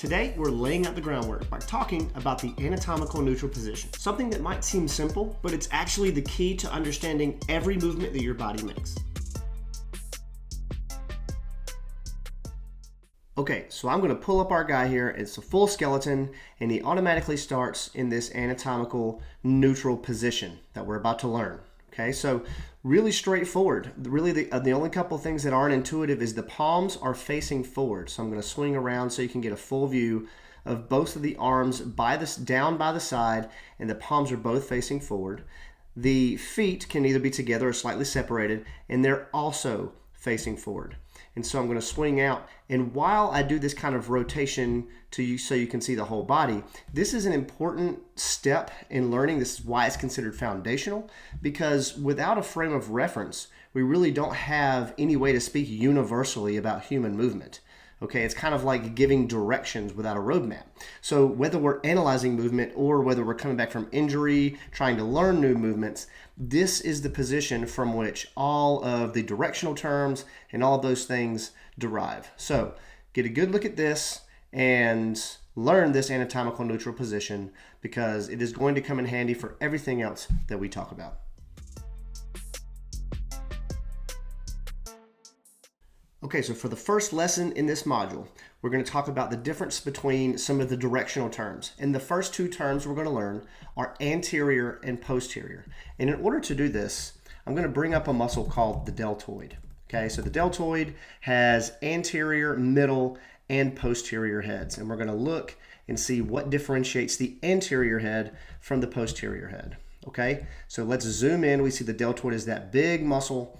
Today, we're laying out the groundwork by talking about the anatomical neutral position, something that might seem simple, but it's actually the key to understanding every movement that your body makes. Okay, so I'm going to pull up our guy here. It's a full skeleton, and he automatically starts in this anatomical neutral position that we're about to learn. Okay, so really straightforward. Really, the only couple things that aren't intuitive is the palms are facing forward. So I'm going to swing around so you can get a full view of both of the arms down by the side, and the palms are both facing forward. The feet can either be together or slightly separated, and they're also facing forward. And so I'm going to swing out, and while I do this kind of rotation to you so you can see the whole body, this is an important step in learning. This is why it's considered foundational, because without a frame of reference, we really don't have any way to speak universally about human movement. Okay, it's kind of like giving directions without a roadmap. So whether we're analyzing movement or whether we're coming back from injury, trying to learn new movements, this is the position from which all of the directional terms and all of those things derive. So get a good look at this and learn this anatomical neutral position, because it is going to come in handy for everything else that we talk about. Okay, so for the first lesson in this module, we're going to talk about the difference between some of the directional terms. And the first two terms we're going to learn are anterior and posterior. And in order to do this, I'm going to bring up a muscle called the deltoid. Okay, so the deltoid has anterior, middle, and posterior heads. And we're going to look and see what differentiates the anterior head from the posterior head. Okay, so let's zoom in. We see the deltoid is that big muscle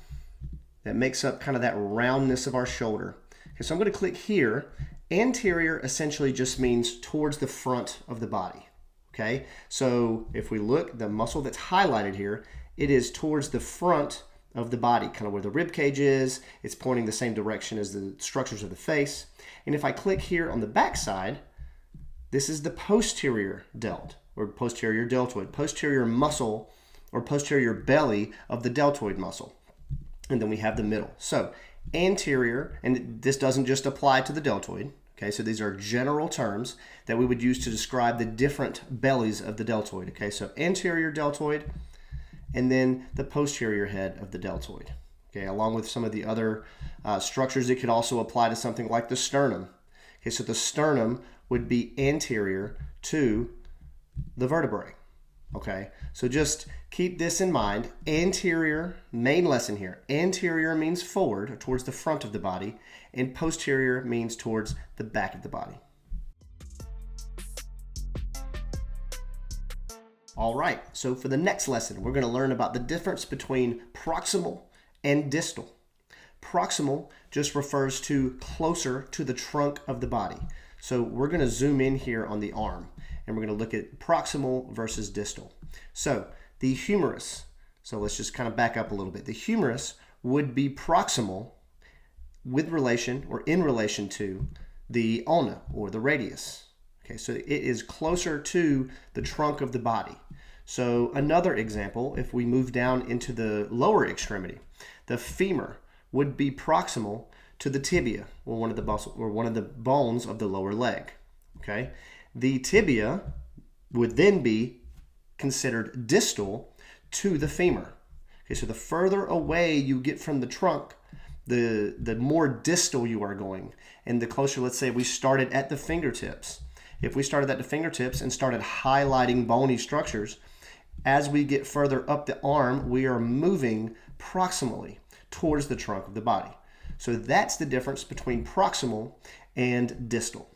that makes up kind of that roundness of our shoulder. Okay, so I'm going to click here. Anterior essentially just means towards the front of the body. Okay, so if we look, the muscle that's highlighted here, it is towards the front of the body, kind of where the rib cage is. It's pointing the same direction as the structures of the face. And if I click here on the back side, this is the posterior delt, or posterior deltoid, posterior muscle, or posterior belly of the deltoid muscle. And then we have the middle. So anterior, and this doesn't just apply to the deltoid. Okay, so these are general terms that we would use to describe the different bellies of the deltoid. Okay, so anterior deltoid, and then the posterior head of the deltoid. Okay, along with some of the other structures, it could also apply to something like the sternum. Okay, so the sternum would be anterior to the vertebrae. Okay, so just keep this in mind. Anterior, main lesson here. Anterior means forward, or towards the front of the body, and posterior means towards the back of the body. All right, so for the next lesson, we're going to learn about the difference between proximal and distal. Proximal just refers to closer to the trunk of the body. So we're going to zoom in here on the arm, and we're going to look at proximal versus distal. So the humerus, so let's just kind of back up a little bit. The humerus would be proximal with relation, or in relation to, the ulna, or the radius. Okay, so it is closer to the trunk of the body. So another example, if we move down into the lower extremity, the femur would be proximal to the tibia, or one of the bones of the lower leg. Okay, the tibia would then be considered distal to the femur. Okay, so the further away you get from the trunk, the more distal you are going, and the closer. Let's say we started at the fingertips. If we started at the fingertips and started highlighting bony structures, as we get further up the arm, we are moving proximally towards the trunk of the body. So that's the difference between proximal and distal.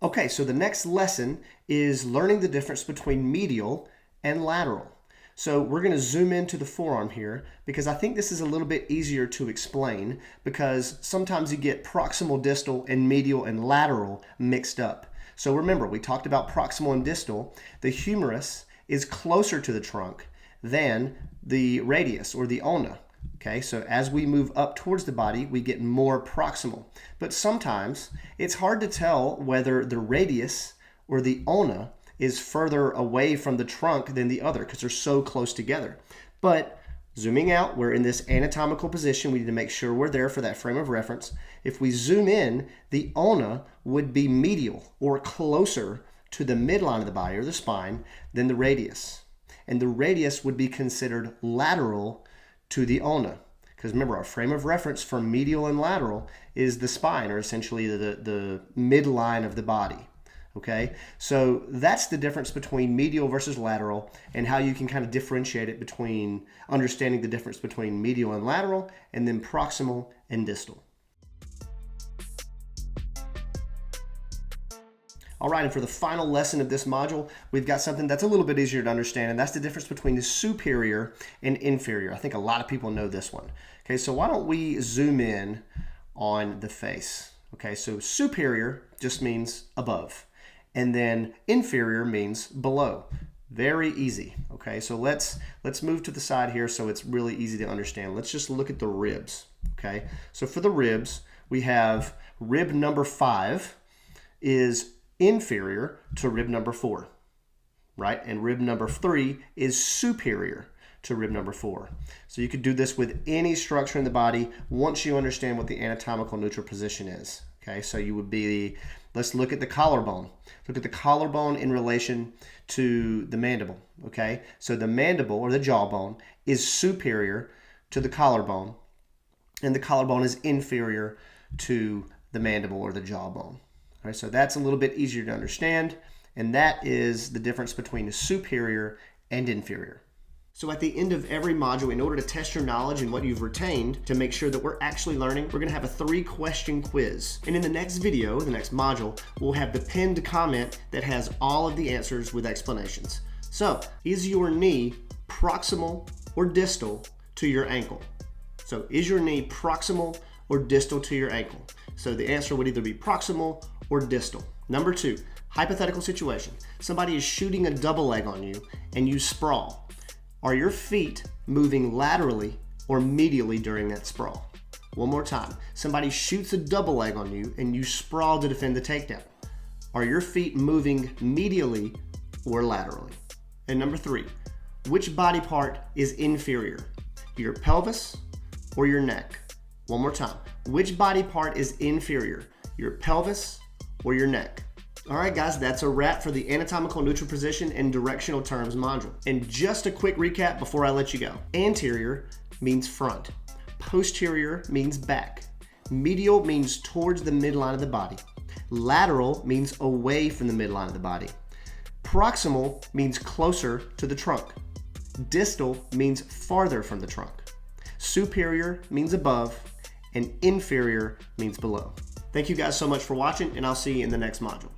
Okay, so the next lesson is learning the difference between medial and lateral. So we're going to zoom into the forearm here, because I think this is a little bit easier to explain, because sometimes you get proximal distal and medial and lateral mixed up. So remember, we talked about proximal and distal. The humerus is closer to the trunk than the radius, or the ulna. Okay, so as we move up towards the body, we get more proximal. But sometimes it's hard to tell whether the radius or the ulna is further away from the trunk than the other, because they're so close together. But Zooming out, we're in this anatomical position. We need to make sure we're there for that frame of reference. If we zoom in, the ulna would be medial or closer to the midline of the body or the spine than the radius. And the radius would be considered lateral to the ulna. Because remember, our frame of reference for medial and lateral is the spine, or essentially the midline of the body. Okay, so that's the difference between medial versus lateral and how you can kind of differentiate it between understanding the difference between medial and lateral and then proximal and distal. All right, and for the final lesson of this module, we've got something that's a little bit easier to understand, and that's the difference between the superior and inferior. I think a lot of people know this one. Okay, so why don't we zoom in on the face? Okay, so superior just means above. And then inferior means below. Very easy. Okay, so let's move to the side here so it's really easy to understand. Let's just look at the ribs. Okay, so for the ribs, we have rib number 5 is inferior to rib number 4, right? And rib number 3 is superior to rib number 4. So you could do this with any structure in the body once you understand what the anatomical neutral position is. Okay, so you would be, let's look at the collarbone. Look at the collarbone in relation to the mandible, okay? So the mandible, or the jawbone, is superior to the collarbone, and the collarbone is inferior to the mandible or the jawbone. All right, so that's a little bit easier to understand, and that is the difference between superior and inferior. So at the end of every module, in order to test your knowledge and what you've retained to make sure that we're actually learning, we're gonna have a 3-question quiz. And in the next video, the next module, we'll have the pinned comment that has all of the answers with explanations. So, is your knee proximal or distal to your ankle? So, is your knee proximal or distal to your ankle? So the answer would either be proximal or distal. Number 2, hypothetical situation. Somebody is shooting a double leg on you and you sprawl. Are your feet moving laterally or medially during that sprawl? One more time. Somebody shoots a double leg on you and you sprawl to defend the takedown. Are your feet moving medially or laterally? And number 3, which body part is inferior? Your pelvis or your neck? One more time. Which body part is inferior? Your pelvis or your neck? All right, guys, that's a wrap for the anatomical neutral position and directional terms module. And just a quick recap before I let you go. Anterior means front. Posterior means back. Medial means towards the midline of the body. Lateral means away from the midline of the body. Proximal means closer to the trunk. Distal means farther from the trunk. Superior means above, and inferior means below. Thank you guys so much for watching, and I'll see you in the next module.